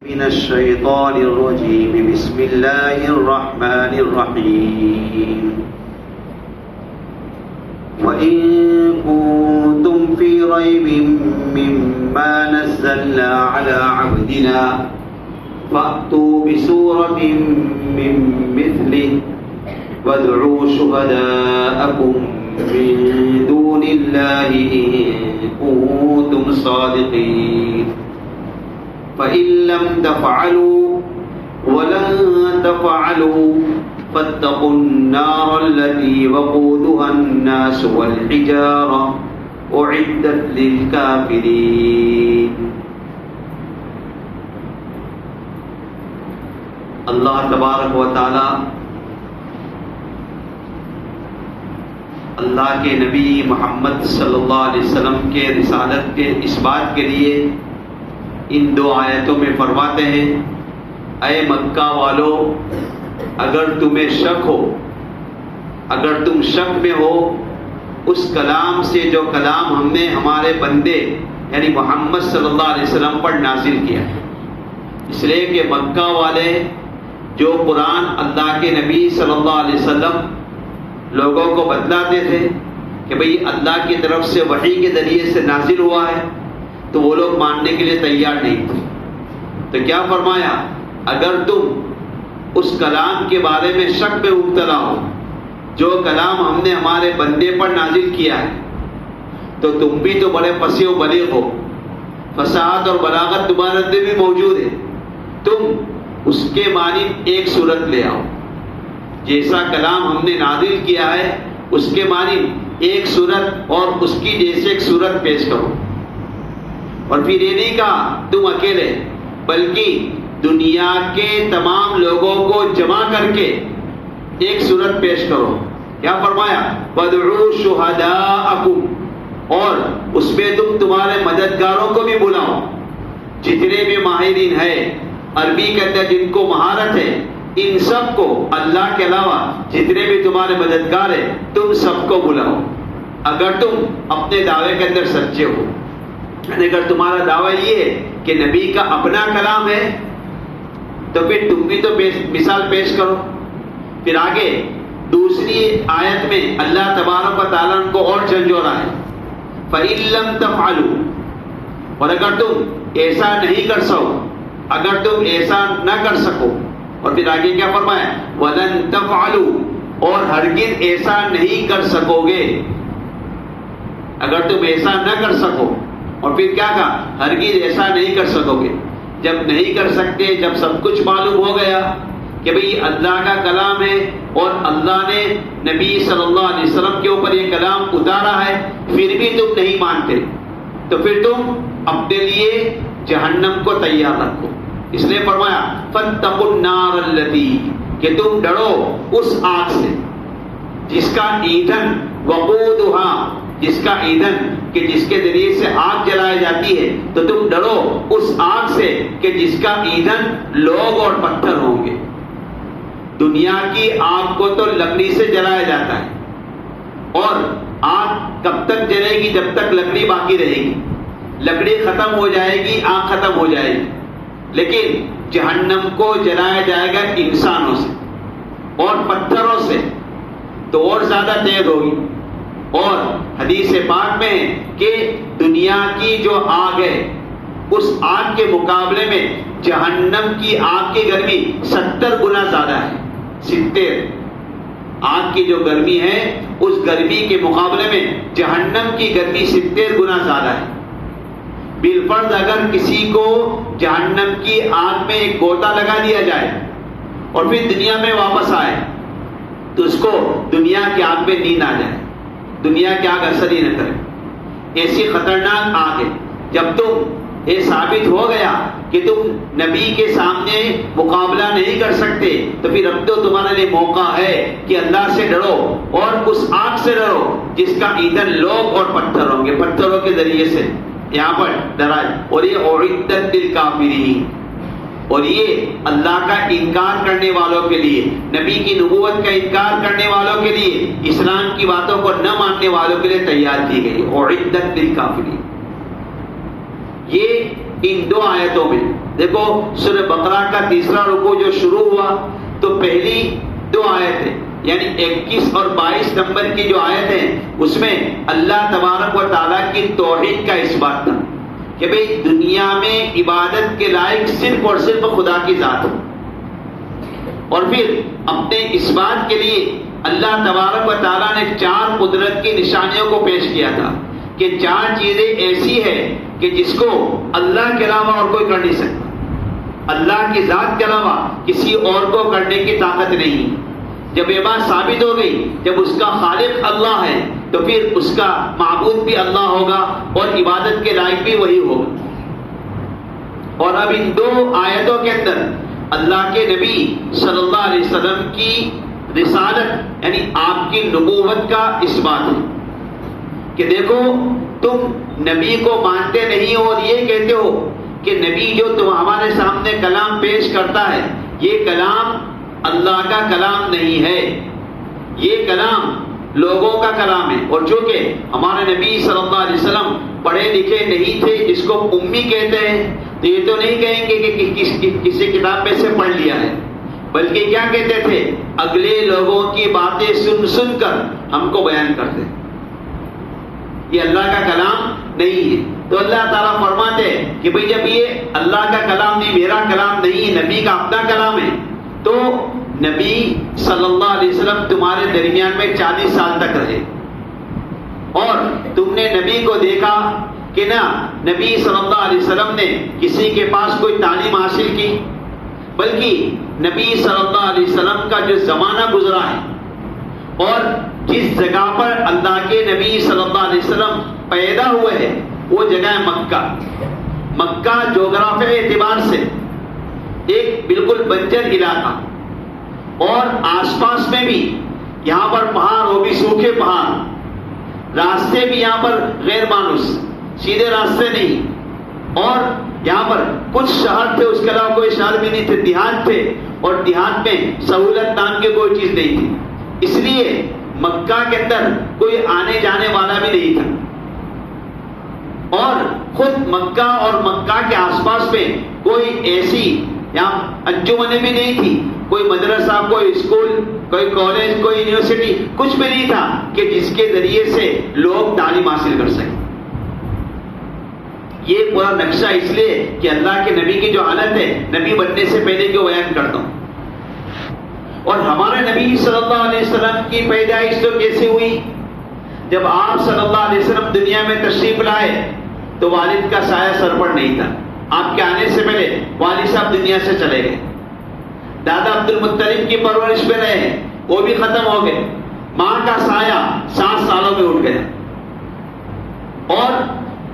من الشيطان الرجيم بسم الله الرحمن الرحيم وإن كنتم في ريب مما نزلنا على عبدنا فأتوا بسورة من مثله وادعوا شهداءكم من دون الله إن كنتم صادقين فإن لم تفعلوا ولن تفعلوا فاتقوا النار التي وقودها الناس والحجارة أعدت للكافرين. اللہ تبارک و تعالی اللہ کے نبی محمد صلی اللہ علیہ وسلم کے رسالت کے اس بات کے لیے ان دو آیتوں میں فرماتے ہیں، اے مکہ والو، اگر تمہیں شک ہو، اگر تم شک میں ہو اس کلام سے جو کلام ہم نے ہمارے بندے یعنی محمد صلی اللہ علیہ وسلم پر نازل کیا ہے، اس لیے کہ مکہ والے جو قرآن اللہ کے نبی صلی اللہ علیہ وسلم لوگوں کو بتلاتے تھے کہ بھئی اللہ کی طرف سے وحی کے ذریعے سے نازل ہوا ہے، تو وہ لوگ ماننے کے لیے تیار نہیں تھے. تو کیا فرمایا، اگر تم اس کلام کے بارے میں شک میں مبتلا ہو جو کلام ہم نے ہمارے بندے پر نازل کیا ہے، تو تم بھی تو بڑے فصیح و بلیغ ہو، فصاحت اور بلاغت تمہارے اندر بھی موجود ہے، تم اس کے معنی ایک صورت لے آؤ، جیسا کلام ہم نے نازل کیا ہے اس کے معنی ایک صورت اور اس کی جیسے ایک صورت پیش کرو. اور پھر یہ نہیں کہا تم اکیلے، بلکہ دنیا کے تمام لوگوں کو جمع کر کے ایک صورت پیش کرو. کیا فرمایا، وَادْعُوا شُهَدَاءَكُمْ، اور اس میں تم تمہارے مددگاروں کو بھی بلاؤ، جتنے بھی ماہرین ہیں عربی کے اندر جن کو مہارت ہے، ان سب کو اللہ کے علاوہ جتنے بھی تمہارے مددگار ہیں تم سب کو بلاؤ. اگر تم اپنے دعوے کے اندر سچے ہو، اگر تمہارا دعویٰ یہ ہے کہ نبی کا اپنا کلام ہے تو پھر تم بھی تو مثال پیش کرو. پھر آگے دوسری آیت میں اللہ تبارک و تعالیٰ ان کو اور جھنجھوڑا ہے، فَإِن لَّمْ تَفْعَلُوا، اور اگر تم ایسا نہیں کر سکو، اگر تم ایسا نہ کر سکو، اور پھر آگے کیا فرمایا، وَلَن تَفْعَلُوا، اور ہرگز ایسا نہیں کر سکو گے. اگر تم ایسا نہ کر سکو، اور پھر کیا کہا، ہرگز ایسا نہیں کر سکو گے. جب نہیں کر سکتے، جب سب کچھ معلوم ہو گیا کہ بھئی اللہ کا کلام ہے اور اللہ نے نبی صلی اللہ علیہ وسلم کے اوپر یہ کلام اتارا ہے، پھر بھی تم نہیں مانتے، تو پھر تم اپنے لیے جہنم کو تیار رکھو. اس لیے فرمایا فَاتَّقُوا النَّارَ الَّتِي، کہ تم ڈرو اس آگ سے جس کا ایندھن وقودها، جس کا ایندھن کہ جس کے ذریعے سے آگ جلائی جاتی ہے، تو تم ڈرو اس آگ سے کہ جس کا ایندھن لوگ اور پتھر ہوں گے. دنیا کی آگ کو تو لکڑی سے جلایا جاتا ہے، اور آگ کب تک جلے گی؟ جب تک لکڑی باقی رہے گی. لکڑی ختم ہو جائے گی، آگ ختم ہو جائے گی. لیکن جہنم کو جلایا جائے گا انسانوں سے اور پتھروں سے، تو اور زیادہ تیز ہوگی. اور حدیث پاک میں ہے کہ دنیا کی جو آگ ہے اس آگ کے مقابلے میں جہنم کی آگ کی گرمی 70 گنا زیادہ ہے. 70 آگ کی جو گرمی ہے اس گرمی کے مقابلے میں جہنم کی گرمی 70 گنا زیادہ ہے. بالفرض اگر کسی کو جہنم کی آگ میں ایک گوتا لگا دیا جائے اور پھر دنیا میں واپس آئے تو اس کو دنیا کی آگ میں نیند آ جائے، دنیا کی آگ اثر ہی نہ کرے. ایسی خطرناک آگ ہے. جب تم یہ ثابت ہو گیا کہ تم نبی کے سامنے مقابلہ نہیں کر سکتے، تو پھر اب تو تمہارے لیے موقع ہے کہ اللہ سے ڈرو اور اس آگ سے ڈرو جس کا ایندھن لوگ اور پتھر ہوں گے. پتھروں کے ذریعے سے یہاں پر ڈرائے. اور یہ اعدت للکافرین، اور یہ اللہ کا انکار کرنے والوں کے لیے، نبی کی نبوت کا انکار کرنے والوں کے لیے، اسلام کی باتوں کو نہ ماننے والوں کے لیے تیار کی گئی. اعدت للکافرین، یہ ان دو آیتوں میں. دیکھو سورہ بقرہ کا تیسرا رکوع جو شروع ہوا تو پہلی دو آیتیں یعنی 21 اور 22 نمبر کی جو آیت ہے اس میں اللہ تبارک و تعالیٰ کی توحید کا اس بات تھا کہ بھئی دنیا میں عبادت کے لائق صرف اور صرف خدا کی ذات ہے. اور پھر اپنے اس بات کے لیے اللہ تبارک و تعالیٰ نے 4 قدرت کی نشانیوں کو پیش کیا تھا کہ 4 چیزیں ایسی ہیں کہ جس کو اللہ کے علاوہ اور کوئی کر نہیں سکتا. اللہ کی ذات کے علاوہ کسی اور کو کرنے کی طاقت نہیں. جب یہ بات ثابت ہو گئی جب اس کا خالق اللہ ہے تو پھر اس کا معبود بھی اللہ ہوگا اور عبادت کے لائق بھی وہی ہوگا. اور اب ان 2 آیتوں کے اندر اللہ کے نبی صلی اللہ علیہ وسلم کی رسالت یعنی آپ کی نبوت کا اس بات ہے کہ دیکھو تم نبی کو مانتے نہیں ہو اور یہ کہتے ہو کہ نبی جو تم ہمارے سامنے کلام پیش کرتا ہے یہ کلام اللہ کا کلام نہیں ہے, یہ کلام لوگوں کا کلام ہے. اور چونکہ ہمارے نبی صلی اللہ علیہ وسلم پڑھے لکھے نہیں تھے جس کو امی کہتے ہیں تو یہ تو نہیں کہیں گے کہ کسی کتاب میں سے پڑھ لیا ہے, بلکہ کیا کہتے تھے اگلے لوگوں کی باتیں سن سن کر ہم کو بیان کرتے. یہ اللہ کا کلام نہیں ہے. تو اللہ تعالیٰ فرماتے کہ بھئی جب یہ اللہ کا کلام نہیں میرا کلام نہیں نبی کا اپنا کلام ہے تو نبی صلی اللہ علیہ وسلم تمہارے درمیان میں 40 سال تک رہے اور تم نے نبی کو دیکھا کہ نہ نبی صلی اللہ علیہ وسلم نے کسی کے پاس کوئی تعلیم حاصل کی, بلکہ نبی صلی اللہ علیہ وسلم کا جو زمانہ گزرا ہے اور جس جگہ پر اللہ کے نبی صلی اللہ علیہ وسلم پیدا ہوئے ہیں وہ جگہ ہے مکہ. مکہ جغرافیائی اعتبار سے ایک بالکل بنجر علاقہ اور آس پاس میں بھی یہاں پر پہاڑ وہ بھی سوکھے پہاڑ, راستے بھی یہاں پر غیر مانوس سیدھے راستے نہیں, اور یہاں پر کچھ شہر تھے اس کے علاوہ کوئی شہر بھی نہیں تھے, دیہات تھے اور دیہات میں سہولت نام کی کوئی چیز نہیں تھی. اس لیے مکہ کے اندر کوئی آنے جانے والا بھی نہیں تھا اور خود مکہ اور مکہ کے آس پاس میں کوئی ایسی یہاں انجمنیں بھی نہیں تھی, کوئی مدرسہ کوئی اسکول کوئی کالج کوئی یونیورسٹی کچھ بھی نہیں تھا کہ جس کے ذریعے سے لوگ تعلیم حاصل کر سکیں. یہ پورا نقشہ اس لیے کہ اللہ کے نبی کی جو حالت ہے نبی بننے سے پہلے جو بیان کرتا ہوں. اور ہمارے نبی صلی اللہ علیہ وسلم کی پیدائش تو کیسے ہوئی؟ جب آپ صلی اللہ علیہ وسلم دنیا میں تشریف لائے تو والد کا سایہ سر پر نہیں تھا. آپ کے آنے سے پہلے والد صاحب دنیا سے چلے گئے. دادا عبد المطلب کی پرورش میں رہے وہ بھی ختم ہو گئے. ماں کا سایہ 7 سالوں میں اٹھ گیا اور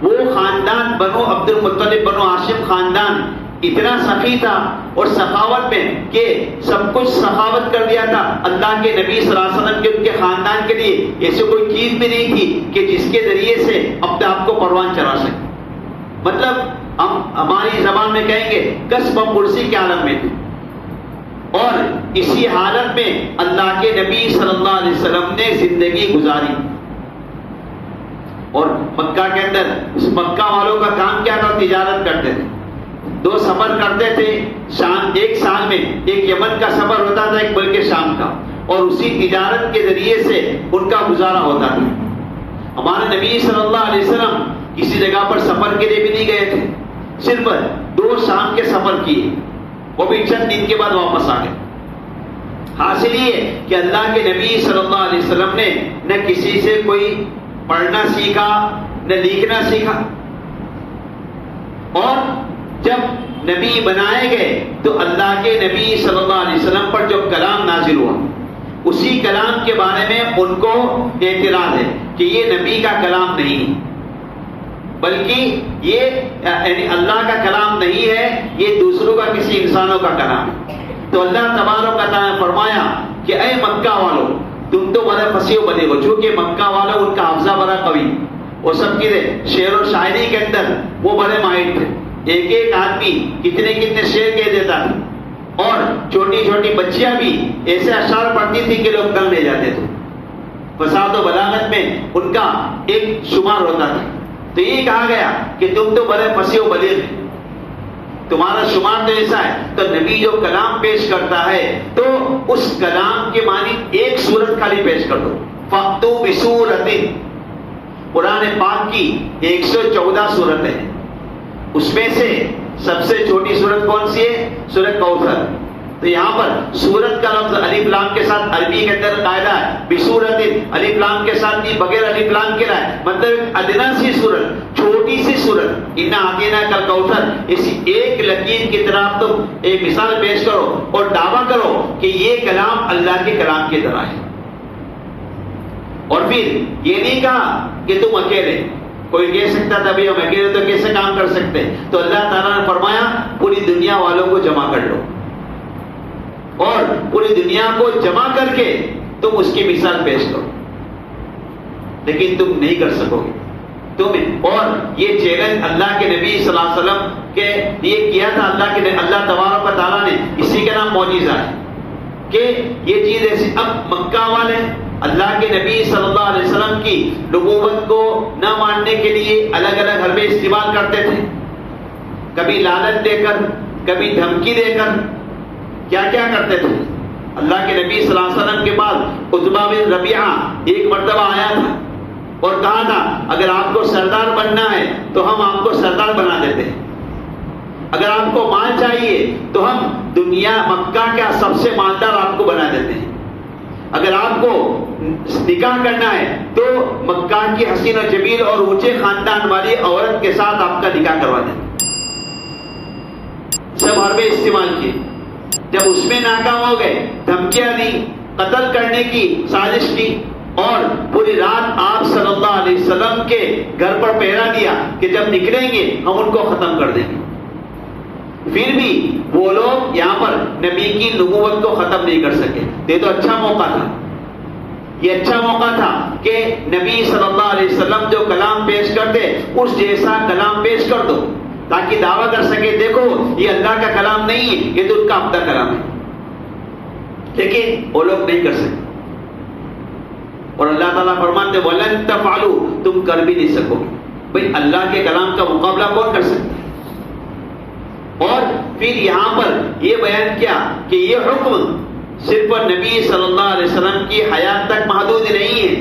وہ خاندان بنو عبد المطلب بنو ہاشم خاندان اتنا سخی تھا اور سخاوت میں کہ سب کچھ سخاوت کر دیا تھا. اللہ کے نبی صلی اللہ علیہ وسلم کے ان کے خاندان کے لیے ایسی کوئی چیز بھی نہیں تھی کہ جس کے ذریعے سے اپنے آپ کو پروان چڑھا سکے. مطلب ہم ہماری زبان میں کہیں گے کسب پرسی کے عالم میں تھے. اور اسی حالت میں اللہ کے نبی صلی اللہ علیہ وسلم نے زندگی گزاری. اور مکہ کے اندر اس مکہ والوں کا کام کیا تھا؟ تجارت کرتے تھے. 2 سفر کرتے تھے شام, ایک سال میں ایک یمن کا سفر ہوتا تھا ایک بلکہ شام کا, اور اسی تجارت کے ذریعے سے ان کا گزارا ہوتا تھا. ہمارے نبی صلی اللہ علیہ وسلم کسی جگہ پر سفر کے لیے بھی نہیں گئے تھے, صرف 2 شام کے سفر کیے, وہ بھی چند دن کے بعد واپس آ گئے. حاصل یہ کہ اللہ کے نبی صلی اللہ علیہ وسلم نے نہ کسی سے کوئی پڑھنا سیکھا نہ لکھنا سیکھا, اور جب نبی بنائے گئے تو اللہ کے نبی صلی اللہ علیہ وسلم پر جو کلام نازل ہوا اسی کلام کے بارے میں ان کو اعتراض ہے کہ یہ نبی کا کلام نہیں بلکہ یہ یعنی اللہ کا کلام نہیں ہے, یہ دوسروں کا کسی انسانوں کا کلام ہے. تو اللہ تبارک و تعالیٰ نے فرمایا کہ اے مکہ والوں تم تو بڑے فصیح بنے ہو. چونکہ مکہ والوں ان کا حافظہ بڑا قوی, وہ سب کے شعر و شاعری کے اندر وہ بڑے ماہر تھے. ایک ایک آدمی کتنے کتنے شعر کہہ دیتا تھا, اور چھوٹی چھوٹی بچیاں بھی ایسے اشعار پڑھتی تھی کہ لوگ دنگ لے جاتے تھے. فصاحت و بلاغت میں ان کا ایک شمار ہوتا تھا. تو یہ کہا گیا کہ تم تو بڑے فصیح و بلیغ, تمہارا شمار تو ایسا ہے. تو نبی جو کلام پیش کرتا ہے تو اس کلام کے معنی ایک سورت خالی پیش کر دو. فَأْتُوا بِسُورَةٍ، قرآن پاک کی 114 سورتیں ہیں، اس میں سے سب سے چھوٹی سورت کون سی ہے؟ سورت کوثر. تو یہاں پر سورت کا لفظ الف لام کے ساتھ عربی کے اندر قاعدہ ہے بسورت، الف لام کے ساتھ نہیں، بغیر الف لام کے ہے، مطلب ادنا سی سورت، چھوٹی سی سورت. انا اعطیناک کل کوثر، اس ایک لکیر کی طرح تم ایک مثال پیش کرو اور دعویٰ کرو کہ یہ کلام اللہ کے کلام کی طرح ہے. اور پھر یہ نہیں کہا کہ تم اکیلے. کوئی کہہ سکتا تھا بھائی ہم اکیلے تو کیسے کام کر سکتے ہیں؟ تو اللہ تعالیٰ نے فرمایا پوری دنیا والوں کو جمع کر لو اور پوری دنیا کو جمع کر کے تم اس کی مثال پیش کرو، لیکن تم نہیں کر سکو گے تم. اور یہ چیلنج اللہ کے نبی صلی اللہ علیہ وسلم کے لیے کیا تھا اللہ تبارک و تعالیٰ نے. اسی کا نام معجزہ ہے کہ یہ چیز ایسی. اب مکہ والے اللہ کے نبی صلی اللہ علیہ وسلم کی نبوت کو نہ ماننے کے لیے الگ الگ حربے استعمال کرتے تھے، کبھی لالچ دے کر، کبھی دھمکی دے کر، کیا کیا کرتے تھے. اللہ کے نبی صلی اللہ علیہ وسلم کے پاس عتبہ بن ربیعہ ایک مرتبہ آیا تھا اور کہا تھا اگر آپ کو سردار بننا ہے تو ہم آپ کو سردار بنا دیتے ہیں، اگر آپ کو مال چاہیے تو ہم دنیا مکہ کا سب سے مالدار آپ کو بنا دیتے ہیں، اگر آپ کو نکاح کرنا ہے تو مکہ کی حسین و جمیل اور اونچے خاندان والی عورت کے ساتھ آپ کا نکاح کروا دیں. سب حربے استعمال کیے. جب اس میں ناکام ہو گئے دھمکیاں دی، قتل کرنے کی سازش کی اور پوری رات آپ صلی اللہ علیہ وسلم کے گھر پر پہرا دیا کہ جب نکلیں گے ہم ان کو ختم کر دیں گے. پھر بھی وہ لوگ یہاں پر نبی کی نبوت کو ختم نہیں کر سکے. یہ تو اچھا موقع تھا، یہ اچھا موقع تھا کہ نبی صلی اللہ علیہ وسلم جو کلام پیش کرتے اس جیسا کلام پیش کر دو تاکہ دعویٰ کر سکے دیکھو یہ اللہ کا کلام نہیں ہے، یہ تو ان کا اپنا کلام ہے. لیکن وہ لوگ نہیں کر سکتے اور اللہ تعالیٰ فرماتے وَلَن تَفْعَلُوا، تم کر بھی نہیں سکو گے. بھئی اللہ کے کلام کا مقابلہ کون کر سکتا ہے؟ اور پھر یہاں پر یہ بیان کیا کہ یہ حکم صرف نبی صلی اللہ علیہ وسلم کی حیات تک محدود نہیں ہے،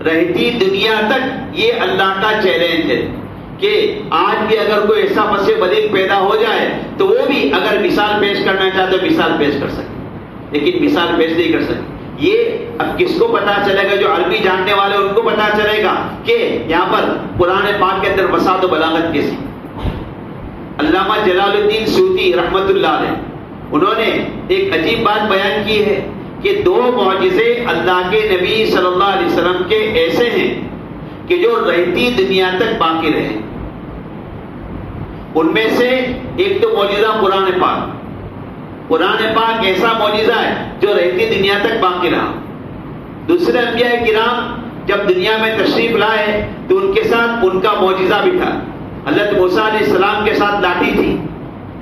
رہتی دنیا تک یہ اللہ کا چیلنج ہے کہ آج بھی اگر کوئی ایسا مسئلہ بدیل پیدا ہو جائے تو وہ بھی اگر مثال پیش کرنا چاہے تو مثال پیش کر سکے، لیکن مثال پیش نہیں کر سکے. یہ اب کس کو پتا چلے گا؟ جو عربی جاننے والے ان کو پتا چلے گا کہ یہاں پر قرآن پاک کے اندر وسعت و بلاغت کیسی. علامہ جلال الدین سیوطی رحمت اللہ علیہ انہوں نے ایک عجیب بات بیان کی ہے کہ 2 معجزے اللہ کے نبی صلی اللہ علیہ وسلم کے ایسے ہیں کہ جو رہتی دنیا تک باقی رہے. ان میں سے ایک تو معجزہ قرآن پاک ایسا معجزہ ہے جو رہتی دنیا تک باقی رہا. دوسرے انبیاء کرام جب دنیا میں تشریف لائے تو ان کے ساتھ ان کا معجزہ بھی تھا. حضرت موسیٰ علیہ السلام کے ساتھ لاٹھی تھی،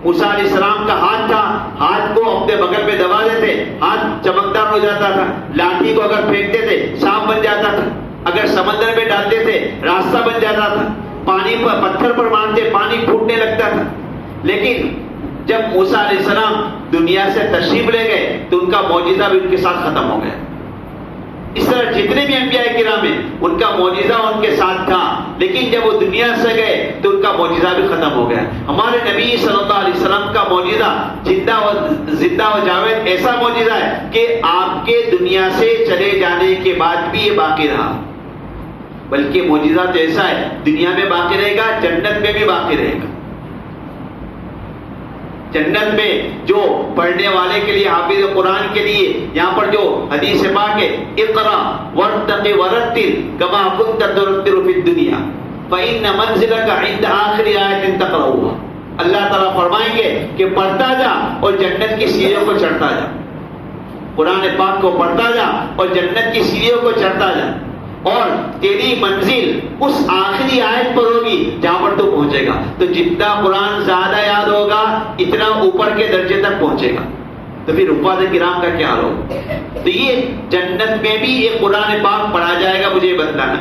موسیٰ علیہ السلام کا ہاتھ تھا، ہاتھ کو اپنے بغل میں دبا دیتے ہاتھ چمکدار ہو جاتا تھا، لاٹھی کو اگر پھینکتے تھے سانپ بن جاتا تھا، اگر سمندر میں ڈالتے تھے راستہ بن جاتا تھا، پانی پر پتھر پر مارتے پانی پھوٹنے لگتا تھا. لیکن جب موسیٰ علیہ السلام دنیا سے تشریف لے گئے تو ان کا معجزہ بھی ان کے ساتھ ختم ہو گیا. اس طرح جتنے بھی انبیاء کرام ہیں ان کا معجزہ ان کے ساتھ تھا، لیکن جب وہ دنیا سے گئے تو ان کا معجزہ بھی ختم ہو گیا. ہمارے نبی صلی اللہ علیہ وسلم کا معجزہ زندہ و جاوید ایسا معجزہ ہے کہ آپ کے دنیا سے چلے جانے کے بعد بھی یہ باقی رہا. بلکہ معجزہ تو ایسا ہے دنیا میں باقی رہے گا، جنت میں بھی باقی رہے گا. جنت میں جو پڑھنے والے کے لیے، حافظ قرآن کے لیے یہاں پر جو حدیث پاک ہے اقرا وارتق ورتل کما كنت ترتل فی الدنیا فإن منزلك عند آخر آیت تقرأها. اللہ تعالیٰ فرمائیں گے کہ پڑھتا جا اور جنت کی سیڑھیوں کو چڑھتا جا. قرآن پاک کو پڑھتا جا اور جنت کی سیڑھیوں کو چڑھتا جا اور تیری منزل اس آخری آیت پر ہوگی جہاں پر تو پہنچے گا. تو جتنا قرآن زیادہ یاد ہوگا اتنا اوپر کے درجے تک پہنچے گا. تو پھر حفاظ کرام کا کیا حال ہوگا؟ تو یہ جنت میں بھی یہ قرآن پاک پڑھا جائے گا، مجھے بتلانا.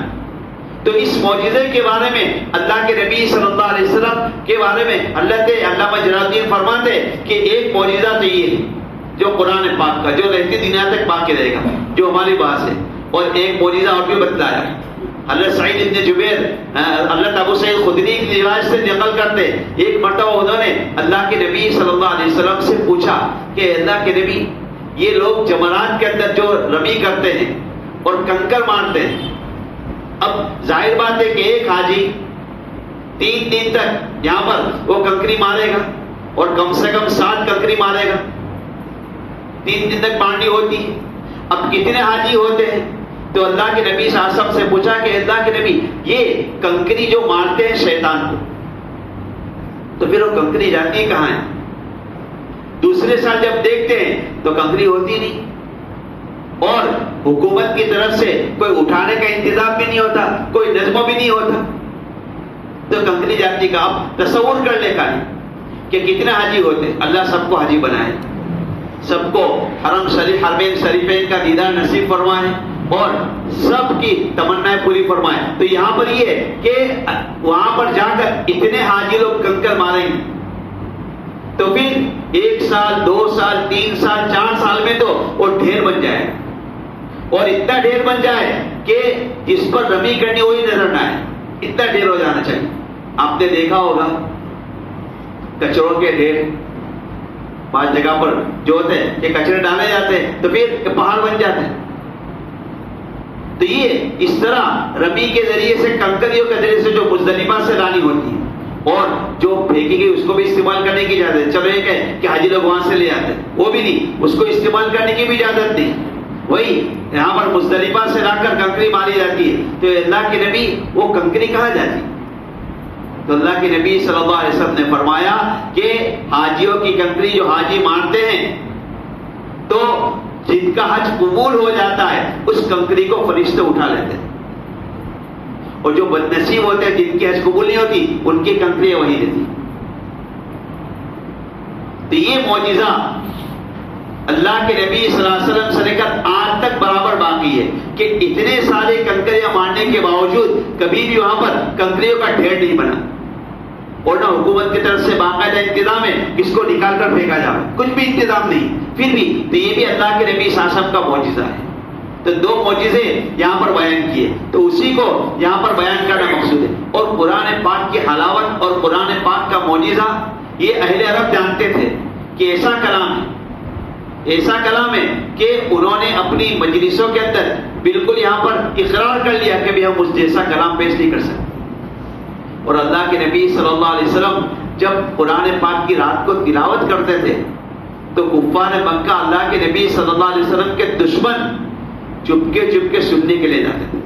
تو اس معجزے کے بارے میں اللہ کے نبی صلی اللہ علیہ وسلم کے بارے میں علامہ جلال الدین فرماتے کہ ایک معجزہ تو یہ ہے جو قرآن پاک کا، جو رہتی دنیا تک باقی رہے گا، جو ہماری بات ہے، اور ایک معجزہ اور بھی بتلایا۔ حضرت سعید ابن جبیر، حضرت ابو سعید خدری کی روایت سے نقل کرتے، ایک مرتبہ انہوں نے اللہ کے نبی صلی اللہ علیہ وسلم سے پوچھا کہ اللہ کے نبی، یہ لوگ جمرات کے اندر جو رمی کرتے ہیں اور کنکر مارتے ہیں، اب ظاہر بات ہے کہ ایک حاجی 3 دن تک یہاں پر وہ کنکری مارے گا اور کم سے کم 7 کنکری مارے گا، 3 دن تک مارنی ہوتی ہے۔ اب کتنے حاجی ہوتے ہیں؟ تو اللہ کے نبی صلی اللہ علیہ وسلم سے پوچھا کہ اللہ کے نبی، یہ کنکری جو مارتے ہیں شیطان کو، تو پھر وہ کنکری جاتی کہاں ہے؟ دوسرے سال جب دیکھتے ہیں تو کنکری ہوتی نہیں، اور حکومت کی طرف سے کوئی اٹھانے کا انتظام بھی نہیں ہوتا، کوئی نظم بھی نہیں ہوتا، تو کنکری جاتی کا آپ تصور کر لے کا کہ کتنے حاجی ہوتے۔ اللہ سب کو حاجی بنائے، سب کو حرم شریف، حرمین شریفین کا دیدار نصیب فرمائے اور سب کی تمنائیں پوری فرمائے۔ تو یہاں پر یہ ہے کہ وہاں پر جا کر اتنے حاجی لوگ کنکر ماریں گے تو پھر 1 سال 2 سال 3 سال 4 سال میں تو وہ ڈھیر بن جائے، اور اتنا ڈھیر بن جائے کہ جس پر رمی کرنی وہی نظر نہ آئے، اتنا ڈھیر ہو جانا چاہیے۔ آپ نے دیکھا ہوگا کچروں کے ڈھیر بعض جگہ پر جو ہوتے ہیں کہ کچرے ڈالے جاتے ہیں تو پھر پہاڑ بن جاتے ہیں۔ تو یہ اس طرح رمی کے ذریعے سے، کنکریوں کے ذریعے سے جو مزدلفہ سے لانی ہوتی ہے اور جو پھینکی گئی اس کو بھی استعمال کرنے کی اجازت ہے۔ چلو ایک ہے کہ حاجی لوگ وہاں سے لے آتے ہیں، وہ بھی نہیں، اس کو استعمال کرنے کی بھی اجازت نہیں۔ وہی یہاں پر مزدلفہ سے لا کر کنکری ماری جاتی ہے، تو اللہ کے نبی وہ کنکری کہاں جاتی؟ تو اللہ کے نبی صلی اللہ علیہ وسلم نے فرمایا کہ حاجیوں کی کنکری جو حاجی مارتے ہیں تو جن کا حج قبول ہو جاتا ہے اس کنکری کو فرشتے اٹھا لیتے ہیں، اور جو بد نصیب ہوتے ہیں جن کی حج قبول نہیں ہوتی ان کی کنکری وہی رہتی۔ تو یہ معجزہ اللہ کے نبی صلی اللہ علیہ وسلم سے لے کر آج تک برابر باقی ہے کہ اتنے سارے کنکریاں مارنے کے باوجود کبھی بھی وہاں پر کنکریوں کا ڈھیر نہیں بنا، اور نہ حکومت کی طرف سے باقاعدہ انتظام ہے اس کو نکال کر پھینکا جائے، کچھ بھی انتظام نہیں۔ پھر بھی تو یہ بھی اللہ کے نبی صلی اللہ علیہ وسلم کا معجزہ ہے۔ تو 2 معجزے یہاں پر بیان کیے، تو اسی کو یہاں پر بیان کرنا مقصود ہے۔ اور قرآن پاک کی حلاوت اور قرآن پاک کا معجزہ یہ اہل عرب جانتے تھے کہ ایسا کلام ہے کہ انہوں نے اپنی مجلسوں کے اندر بالکل یہاں پر اقرار کر لیا کہ ہم اس جیسا کلام پیش نہیں کر سکتے۔ اور اللہ کے نبی صلی اللہ علیہ وسلم جب قرآن پاک کی رات کو تلاوت کرتے تھے تو کفار مکہ اللہ کے نبی صلی اللہ علیہ وسلم کے دشمن چپکے سننے کے لیے جاتے تھے۔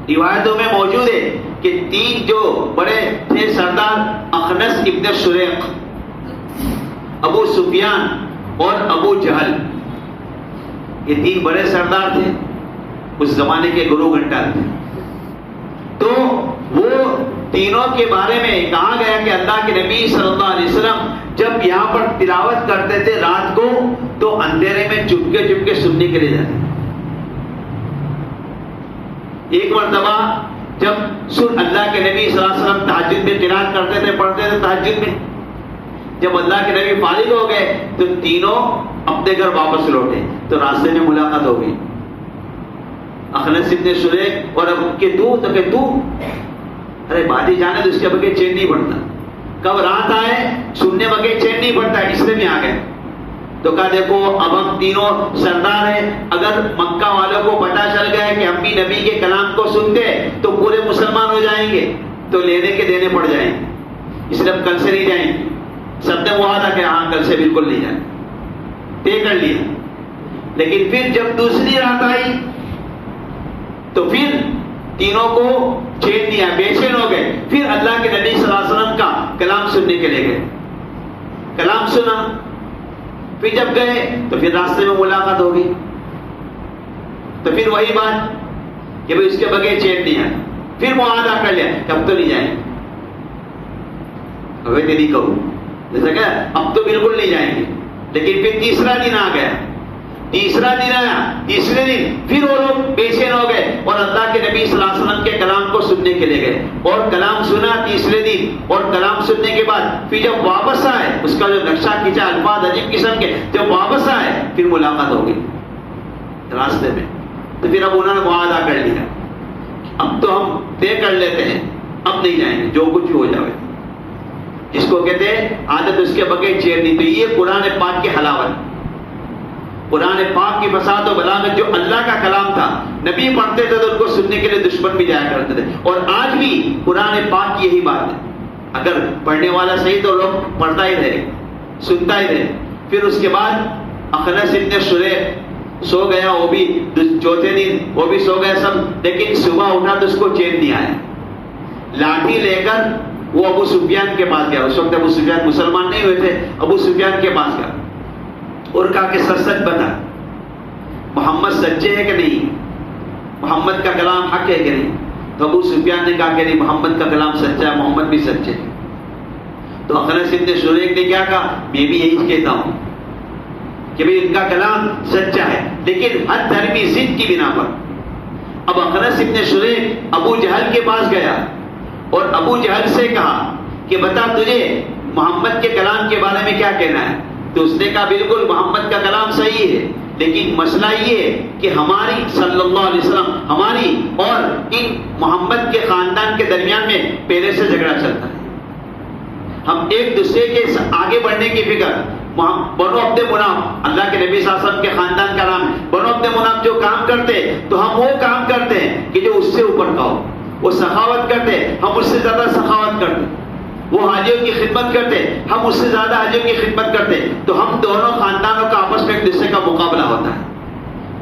روایتوں میں موجود ہے کہ 3 جو بڑے تھے سردار، اخنس ابن شریق، ابو سفیان اور ابو جہل، یہ 3 بڑے سردار تھے، اس زمانے کے گرو گھنٹال تھے۔ تو وہ تینوں کے بارے میں کہا گیا کہ اللہ کے نبی صلی اللہ علیہ وسلم جب یہاں پر تلاوت کرتے تھے رات کو تو اندھیرے میں چپکے سننے کے لیے جاتے تھے۔ ایک مرتبہ جب اللہ کے نبی صلی اللہ علیہ وسلم تہجد میں قرات کرتے تھے، پڑھتے تھے تہجد میں، جب اللہ کے نبی فارغ ہو گئے تو تینوں اپنے گھر واپس لوٹے، تو راستے میں ملاقات ہو گئی۔ اخنس ابن شریق اور اب کہ تو ارے بادی جانے تو اس کے بغیر چین نہیں پڑتا، کب رات آئے سننے بغیر چین نہیں پڑتا، اس لیے میں آ گئے۔ تو کہا دیکھو اب ہم تینوں سردار ہیں، اگر مکہ والوں کو پتہ چل گیا کہ ہم بھی نبی کے کلام کو سنتے تو پورے مسلمان ہو جائیں گے، تو لینے کے دینے پڑ جائیں گے، اس لیے ہم کل سے نہیں جائیں گے۔ سب نے وہاں تھا کہ ہاں کل سے بالکل نہیں جائیں، طے کر لیا۔ لیکن پھر جب دوسری رات آئی تو پھر تینوں کو چین دیا، بے چین ہو گئے، پھر اللہ کے نبی صلی اللہ علیہ وسلم کا کلام سننے کے لیے گئے، کلام سنا، پھر جب گئے تو پھر راستے میں ملاقات ہو گئی، تو پھر وہی بات کہ بھائی اس کے بغیر چین نہیں آیا، پھر معاہدہ کر لیا کہ اب تو نہیں جائیں گے، ابھی نہیں کہوں جیسا کہ اب تو بالکل نہیں جائیں گے۔ لیکن پھر تیسرا دن آ گیا، تیسرا دن آیا، تیسرے دن پھر وہ لوگ بے چین ہو گئے اور اللہ کے نبی صلی اللہ علیہ وسلم کے کلام کو سننے کے لیے گئے اور کلام سنا تیسرے دن، اور کلام سننے کے بعد پھر جب واپس آئے، اس کا جو نقشہ کھینچا الفاظ عجیب قسم کے، جب واپس آئے پھر ملاقات ہو گئی راستے میں، تو پھر اب انہوں نے معاہدہ کر لیا، اب تو ہم طے کر لیتے ہیں، اب نہیں جائیں گے، جو کچھ بھی ہو جائے، جس کو کہتے ہیں عادت اس کے بغیر چیر نہیں۔ تو یہ قرآن پاک کی حلاوت، قرآن پاک کی فصاحت و بلاغت، جو اللہ کا کلام تھا، نبی پڑھتے تھے تو ان کو سننے کے لیے دشمن بھی جایا کرتے تھے، اور آج بھی قرآن پاک کی یہی بات ہے، اگر پڑھنے والا صحیح تو لوگ پڑھتا ہی رہے، سنتا ہی رہے۔ پھر اس کے بعد اخنس ابن شریح سو گیا، وہ بھی چوتھے دن وہ بھی سو گیا سب، لیکن صبح اٹھا تو اس کو چین نہیں آیا، لاٹھی لے کر وہ ابو سفیان کے پاس گیا، اس وقت ابو سفیان مسلمان نہیں ہوئے تھے، ابو سفیان کے پاس گیا اور کہا کہ سچ سچ بتا، محمد سچے ہے کہ نہیں، محمد کا کلام حق ہے کہ نہیں؟ تو ابو سفیان نے کہا کہ نہیں، محمد کا کلام سچا ہے، محمد بھی سچے ہے۔ تو اخنس ابن شریح نے کیا کہا، میں بھی یہی کہتا ہوں کہ بھئی ان کا کلام سچا ہے، لیکن حد دھرمی ضد کی بنا پر۔ اب اخنس ابن شریح ابو جہل کے پاس گیا اور ابو جہل سے کہا کہ بتا تجھے محمد کے کلام کے بارے میں کیا کہنا ہے؟ تو اس نے کہا بالکل محمد کا کلام صحیح ہے، لیکن مسئلہ یہ ہے کہ ہماری صلی اللہ علیہ وسلم، ہماری اور ان محمد کے خاندان کے درمیان میں پہلے سے جھگڑا چلتا ہے، ہم ایک دوسرے کے آگے بڑھنے کی فکر، بنو عبد مناف اللہ کے نبی صلی اللہ علیہ وسلم کے خاندان کا نام ہے، بنو عبد مناف جو کام کرتے تو ہم وہ کام کرتے ہیں کہ جو اس سے اوپر کا ہو، وہ سخاوت کرتے ہم اس سے زیادہ سخاوت کرتے، وہ حاجیوں کی خدمت کرتے ہم اس سے زیادہ حاجیوں کی خدمت کرتے، تو ہم دونوں خاندانوں کا آپس میں ایک دوسرے کا مقابلہ ہوتا ہے۔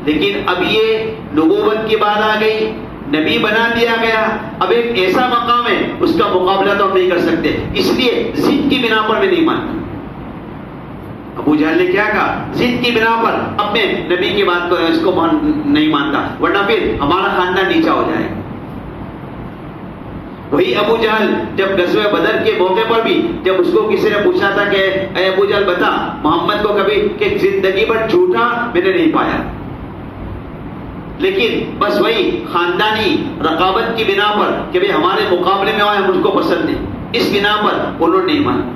لیکن اب یہ نبوت کی بات آ گئی، نبی بنا دیا گیا، اب ایک ایسا مقام ہے اس کا مقابلہ تو ہم نہیں کر سکتے، اس لیے ضد کی بنا پر میں نہیں مانتا۔ ابو جہل نے کیا کہا، ضد کی بنا پر اب میں نبی کی بات کو اس کو نہیں مانتا، ورنہ پھر ہمارا خاندان نیچا ہو جائے گا۔ وہی ابو جہل جب غزوہ بدر کے موقع پر بھی جب اس کو کسی نے پوچھا تھا کہ اے ابو جہل بتا محمد کو کبھی کہ زندگی بھر جھوٹا میں نے نہیں پایا، لیکن بس وہی خاندانی رقابت کی بنا پر کہ بھئی ہمارے مقابلے میں آئے مجھ کو پسند نہیں، اس بنا پر انہوں نے نہیں مانا۔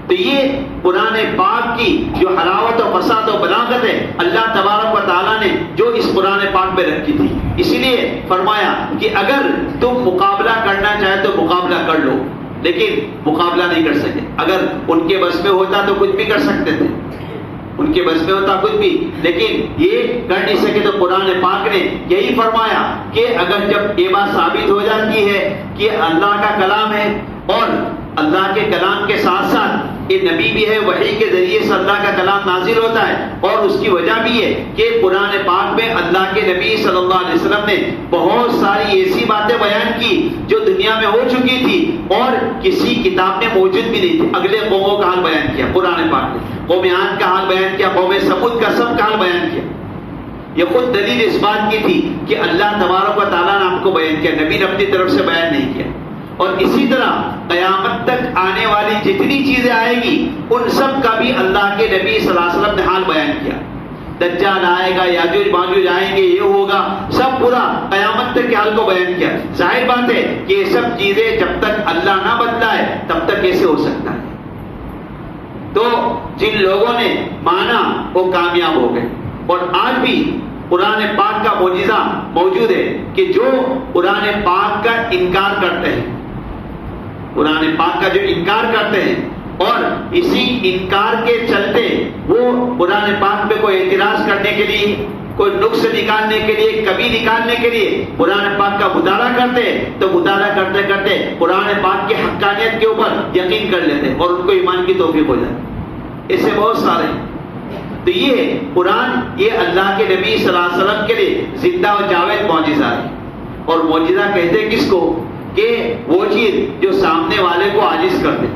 تو یہ قرآن پاک کی جو حلاوت و فصاحت و بلاغت ہے اللہ تبارک و تعالیٰ نے جو اس قرآن پاک میں رکھی تھی، اسی لیے فرمایا کہ اگر تم مقابلہ کرنا چاہے تو مقابلہ کر لو، لیکن مقابلہ نہیں کر سکے۔ اگر ان کے بس میں ہوتا تو کچھ بھی کر سکتے تھے، ان کے بس میں ہوتا کچھ بھی، لیکن یہ کر نہیں سکے۔ تو قرآن پاک نے یہی فرمایا کہ اگر جب یہ بات ثابت ہو جاتی ہے کہ اللہ کا کلام ہے اور اللہ کے کلام کے ساتھ ساتھ یہ نبی بھی ہے، وحی کے ذریعے سے اللہ کا کلام نازل ہوتا ہے، اور اس کی وجہ بھی ہے کہ قرآن پاک میں اللہ کے نبی صلی اللہ علیہ وسلم نے بہت ساری ایسی باتیں بیان کی جو دنیا میں ہو چکی تھی اور کسی کتاب میں موجود بھی نہیں تھی۔ اگلے قوموں کا حال بیان کیا قرآن پاک نے، قوم عاد کا حال بیان کیا، قوم سمود کا سب کا حال بیان کیا۔ یہ خود دلیل اس بات کی تھی کہ اللہ تبارک و تعالیٰ نے ہم کو بیان کیا، نبی نے اپنی طرف سے بیان نہیں کیا۔ اور اسی طرح قیامت تک آنے والی جتنی چیزیں آئے گی ان سب کا بھی اللہ کے نبی صلی اللہ علیہ وسلم نے حال بیان کیا۔ دجال آئے گا، یاجوج ماجوج آئیں گے، یہ ہوگا، سب پورا قیامت تک کے حال کو بیان کیا۔ ظاہر بات ہے کہ یہ سب چیزیں جب تک اللہ نہ بدلائے تب تک کیسے ہو سکتا ہے۔ تو جن لوگوں نے مانا وہ کامیاب ہو گئے، اور آج بھی قرآن پاک کا معجزہ موجود ہے کہ جو قرآن پاک کا انکار کرتے ہیں، قرآن پاک کا جو انکار کرتے ہیں اور اسی انکار کے چلتے وہ قرآن پاک پہ کوئی اعتراض کرنے کے لیے، کوئی نقص نکالنے کے لیے، کمی نکالنے کے لیے قرآن پاک کا مطالعہ کرتے، تو مطالعہ کرتے کرتے قرآن پاک کی حقانیت کے اوپر یقین کر لیتے اور ان کو ایمان کی توفیق ہو جاتی۔ ایسے بہت سارے۔ تو یہ قرآن یہ اللہ کے نبی صلی اللہ علیہ وسلم کے لیے زندہ و جاوید معجزہ ہے، اور معجزہ کہتے کس کو کہ وہ چیز جو سامنے والے کو عاجز کر دے،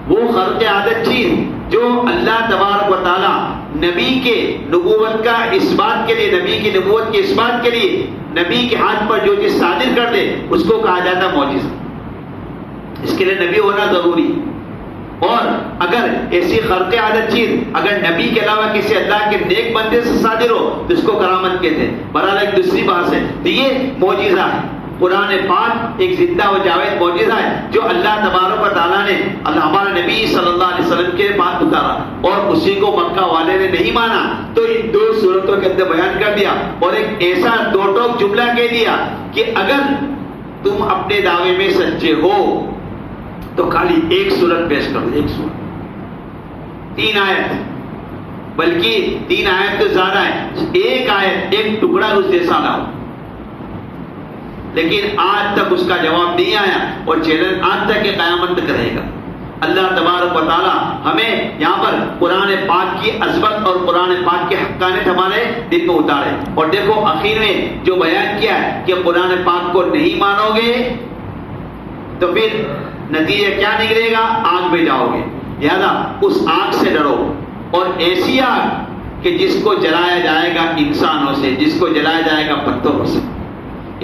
وہ خرق عادت چیز جو اللہ تبارک و تعالیٰ نبی کے نبوت کا اس بات کے لیے، نبی کی نبوت کے اس بات کے لیے نبی کے ہاتھ پر جو چیز صادر کر دے اس کو کہا جاتا معجزہ۔ اس کے لیے نبی ہونا ضروری، اور اگر ایسی خرق عادت چیز اگر نبی کے علاوہ کسی اللہ کے نیک بندے سے صادر ہو تو اس کو کرامت کہتے ہیں. بہرحال ایک دوسری بات ہے، تو یہ معجزہ ہے. قرآن پاک ایک زندہ و جاوید معجزہ ہے جو اللہ تبارک و تعالیٰ نے ہمارے نبی صلی اللہ علیہ وسلم کے پاس اتارا، اور اسی کو مکہ والے نے نہیں مانا تو ان 2 صورتوں کے اندر بیان کر دیا، اور ایک ایسا 2 ٹوک جملہ کہہ دیا کہ اگر تم اپنے دعوے میں سچے ہو تو خالی ایک صورت پیش کرو، ایک صورت، 3 آیت، بلکہ 3 آیت تو زیادہ ہے، ایک آیت، ایک ٹکڑا اس جیسا لاؤ. لیکن آج تک اس کا جواب نہیں آیا، اور چیلنج آج تک کہ قیامت تک رہے گا. اللہ تبارک و تعالی ہمیں یہاں پر قرآن پاک کی عظمت اور قرآن پاک کی حقانیت ہمارے دل میں اتارے. اور دیکھو آخر میں جو بیان کیا ہے کہ قرآن پاک کو نہیں مانو گے تو پھر نتیجہ کیا نکلے گا؟ آگ میں جاؤ گے. لہذا اس آگ سے ڈرو، اور ایسی آگ کہ جس کو جلایا جائے گا انسانوں سے، جس کو جلایا جائے گا پتھروں سے،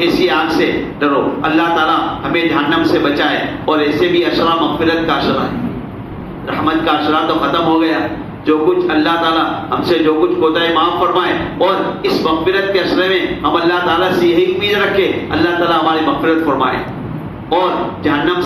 ایسی آگ سے ڈرو. اللہ تعالیٰ ہمیں جہنم سے بچائے. اور ایسے بھی اشرا مغفرت کا اشرا ہے، رحمت کا اشرا تو ختم ہو گیا. جو کچھ اللہ تعالیٰ ہم سے جو کچھ ہوتا ہے معاف فرمائے، اور اس مغفرت کے اشرے میں ہم اللہ تعالیٰ سے یہی امید رکھے اللہ تعالیٰ ہماری مغفرت فرمائے اور جہنم